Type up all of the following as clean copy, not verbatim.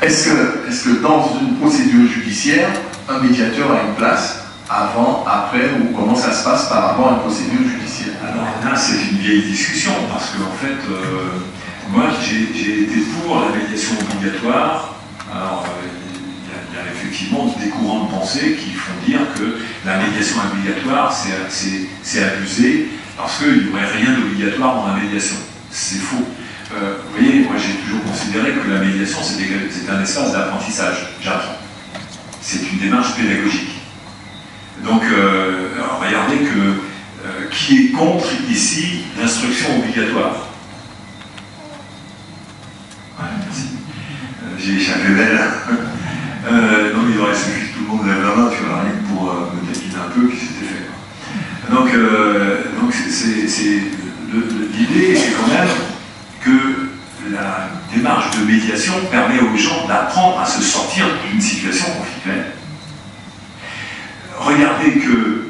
Est-ce que dans une procédure judiciaire, un médiateur a une place avant, après, ou comment ça se passe par rapport à une procédure judiciaire? Alors là, c'est une vieille discussion, parce qu'en fait, moi, j'ai été pour la médiation obligatoire. Alors, il y a effectivement des courants de pensée qui font dire que la médiation obligatoire, c'est abusé, parce qu'il n'y aurait rien d'obligatoire dans la médiation. C'est faux. Vous voyez, moi, j'ai toujours considéré que la médiation, c'était un espace d'apprentissage. J'apprends. C'est une démarche pédagogique. Donc, alors regardez que qui est contre ici l'instruction obligatoire? Ouais, merci. J'ai échappé belle. Non, il aurait suffi que tout le monde lève la main, tu vois, rien que pour me taquiner un peu, puis c'était fait. Donc l'idée, c'est quand même que la démarche de médiation permet aux gens d'apprendre à se sortir d'une situation conflictuelle. Regardez que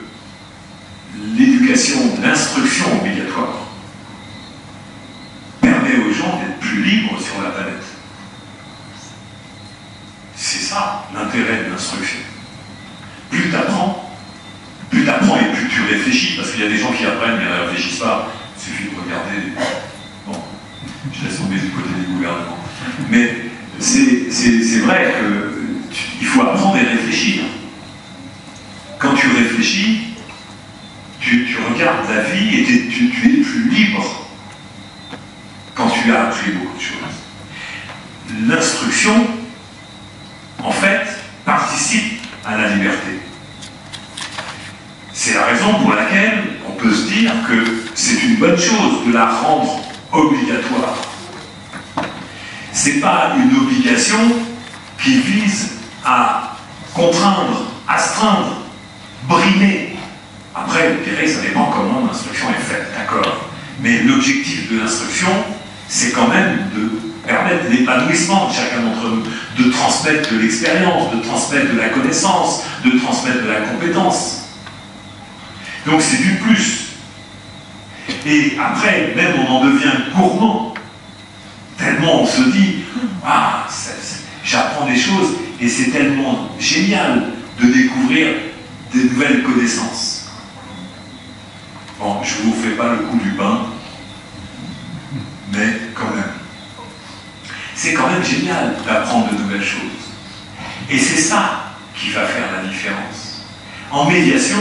l'éducation, l'instruction obligatoire permet aux gens d'être plus libres sur la planète. C'est ça l'intérêt de l'instruction. Plus tu apprends et plus tu réfléchis, parce qu'il y a des gens qui apprennent mais ne réfléchissent pas. Il suffit de regarder. Bon, je laisse tomber du côté du gouvernement. Mais c'est vrai qu'il faut apprendre et réfléchir. Quand tu réfléchis, tu regardes la vie et tu es plus libre quand tu as appris beaucoup de choses. L'instruction, en fait, participe à la liberté. C'est la raison pour laquelle on peut se dire que c'est une bonne chose de la rendre obligatoire. C'est pas une obligation qui vise à contraindre, astreindre, brimer. Après, vous direz, ça dépend comment l'instruction est faite, d'accord. Mais l'objectif de l'instruction, c'est quand même de permettre l'épanouissement de chacun d'entre nous, de transmettre de l'expérience, de transmettre de la connaissance, de transmettre de la compétence. Donc c'est du plus. Et après, même on en devient gourmand, tellement on se dit, ah, j'apprends des choses, et c'est tellement génial de découvrir des nouvelles connaissances. Bon, je ne vous fais pas le coup du bain, mais quand même. C'est quand même génial d'apprendre de nouvelles choses. Et c'est ça qui va faire la différence. En médiation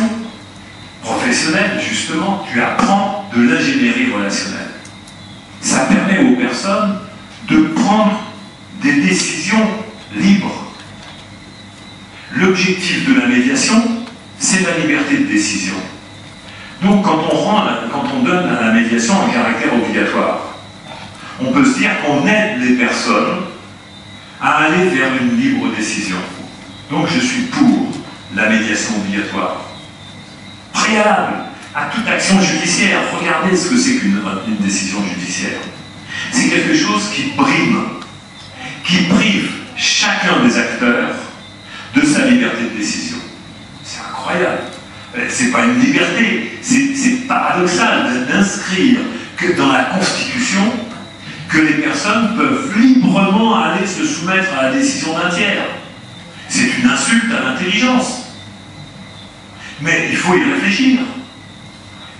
professionnelle, justement, tu apprends de l'ingénierie relationnelle. Ça permet aux personnes de prendre des décisions libres. L'objectif de la médiation, c'est la liberté de décision. Donc quand on donne à la médiation un caractère obligatoire, on peut se dire qu'on aide les personnes à aller vers une libre décision. Donc je suis pour la médiation obligatoire. Préalable à toute action judiciaire, regardez ce que c'est qu'une décision judiciaire. C'est quelque chose qui brime, qui prive chacun des acteurs de sa liberté de décision. C'est incroyable. C'est pas une liberté, c'est paradoxal d'inscrire que dans la Constitution que les personnes peuvent librement aller se soumettre à la décision d'un tiers. C'est une insulte à l'intelligence. Mais il faut y réfléchir.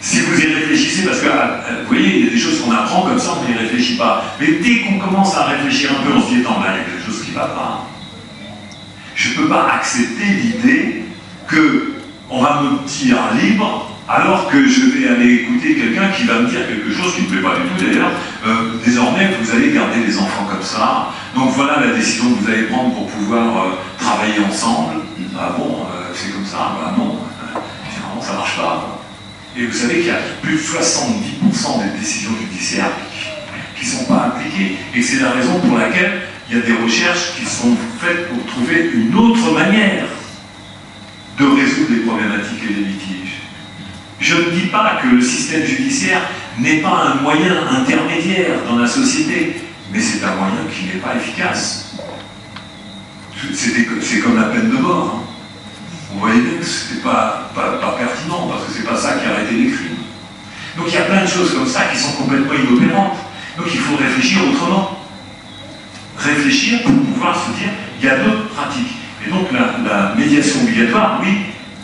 Si vous y réfléchissez, parce que, vous voyez, il y a des choses qu'on apprend comme ça, on n'y réfléchit pas. Mais dès qu'on commence à réfléchir un peu, on se dit, attends, là, il y a quelque chose qui ne va pas. Je ne peux pas accepter l'idée qu'on va me dire libre, alors que je vais aller écouter quelqu'un qui va me dire quelque chose qui ne me plaît pas du tout d'ailleurs. Désormais, vous allez garder les enfants comme ça. Donc voilà la décision que vous allez prendre pour pouvoir travailler ensemble. Ah bon, c'est comme ça. Bah non, généralement ça ne marche pas. Et vous savez qu'il y a plus de 70% des décisions judiciaires qui ne sont pas appliquées. Et c'est la raison pour laquelle il y a des recherches qui sont faites pour trouver une autre manière de résoudre les problématiques et les litiges. Je ne dis pas que le système judiciaire n'est pas un moyen intermédiaire dans la société, mais c'est un moyen qui n'est pas efficace. C'est comme la peine de mort. Hein. Vous voyez bien que ce n'était pas pertinent, parce que c'est pas ça qui a arrêté les crimes. Donc il y a plein de choses comme ça qui sont complètement inopérantes. Donc il faut réfléchir autrement. réfléchir pour pouvoir se dire il y a d'autres pratiques. Et donc la médiation obligatoire, oui,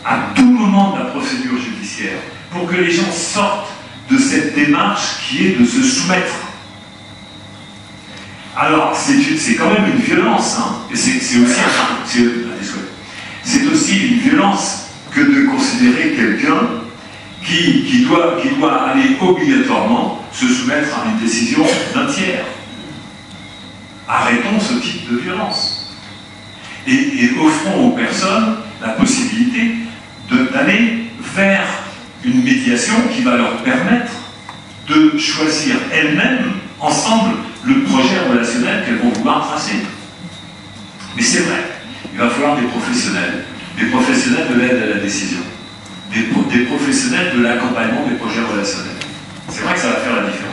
à tout moment de la procédure judiciaire, pour que les gens sortent de cette démarche qui est de se soumettre. Alors, c'est quand même une violence, hein, et c'est aussi une violence que de considérer quelqu'un qui doit aller obligatoirement se soumettre à une décision d'un tiers. Arrêtons ce type de violence. Et offrons aux personnes la possibilité d'aller vers une médiation qui va leur permettre de choisir elles-mêmes, ensemble, le projet relationnel qu'elles vont vouloir tracer. Mais c'est vrai, il va falloir des professionnels de l'aide à la décision, des professionnels de l'accompagnement des projets relationnels. C'est vrai que ça va faire la différence.